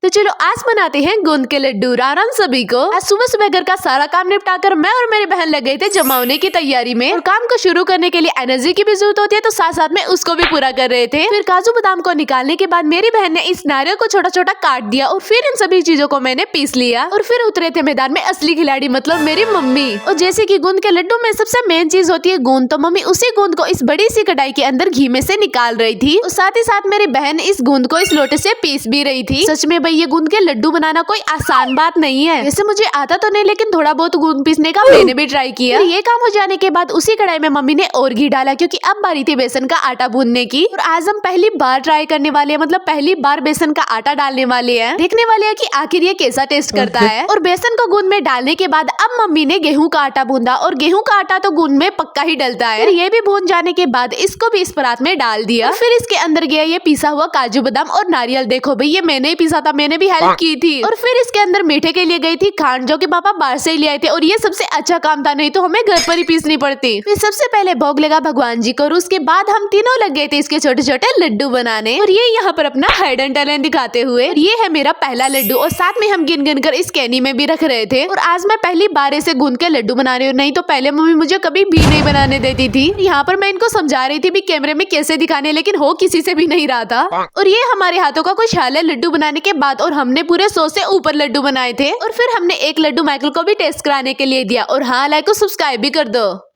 तो चलो आज बनाते हैं गोंद के लड्डू। राम सभी को। आज सुबह सुबह घर का सारा काम निपटाकर मैं और मेरी बहन लग गए थे जमावने की तैयारी में। और काम को शुरू करने के लिए एनर्जी की भी जरूरत होती है, तो साथ साथ में उसको भी पूरा कर रहे थे। फिर काजू बादाम को निकालने के बाद मेरी बहन ने इस नारियल को छोटा छोटा काट दिया और फिर इन सभी चीजों को मैंने पीस लिया। और फिर उतरे थे मैदान में असली खिलाड़ी, मतलब मेरी मम्मी। और जैसे की गोंद के लड्डू में सबसे मेन चीज होती है गोंद, तो मम्मी उसी गोंद को इस बड़ी सी कढ़ाई के अंदर घी में से निकाल रही थी। और साथ ही साथ मेरी बहन इस गोंद को इस लोटे से पीस भी रही थी। सच में भाई ये गोंद के लड्डू बनाना कोई आसान बात नहीं है। वैसे मुझे आता तो नहीं, लेकिन थोड़ा बहुत गोंद पीसने का मैंने भी ट्राई किया। ये काम हो जाने के बाद उसी कढ़ाई में मम्मी ने और घी डाला, क्योंकि अब बारी थी बेसन का आटा भूनने की। और आज हम पहली बार ट्राई करने वाले हैं, मतलब पहली बार बेसन का आटा डालने वाले हैं। देखने वाले हैं कि आखिर ये कैसा टेस्ट करता है। और बेसन को गोंद में डालने के बाद अब मम्मी ने गेहूं का आटा भूना, और गेहूं का आटा तो गोंद में पक्का ही डलता है। ये भी भून जाने के बाद इसको भी इस परात में डाल दिया। फिर इसके अंदर गया ये पिसा हुआ काजू बादाम और नारियल। देखो भाई ये मैंने ही पिसा था, मैंने भी हेल्प की थी। और फिर इसके अंदर मीठे के लिए गई थी खांड, जो कि पापा बाहर से ही ले आए थे। और ये सबसे अच्छा काम था, नहीं तो हमें घर पर ही पीसनी पड़ती। फिर सबसे पहले भोग लगा भगवान जी को, और उसके बाद हम तीनों लग गए थे इसके छोटे छोटे लड्डू बनाने। और ये यहाँ पर अपना हाइड एंड टैलेंट दिखाते हुए। और ये है मेरा पहला लड्डू, और साथ में हम गिन गिन कर इस कैनी में भी रख रहे थे। और आज मैं पहली बार ऐसे गूंद के लड्डू बना रही हूँ, नहीं तो पहले मम्मी मुझे कभी भी नहीं बनाने देती थी। यहाँ पर मैं इनको समझा रही थी भी कैमरे में कैसे दिखाने, लेकिन हो किसी से भी नहीं रहा था। और ये हमारे हाथों का कुछ हाल है लड्डू बनाने के बाद। और हमने पूरे 100 से ऊपर लड्डू बनाए थे। और फिर हमने एक लड्डू माइकल को भी टेस्ट कराने के लिए दिया। और हाँ, लाइक को सब्सक्राइब भी कर दो।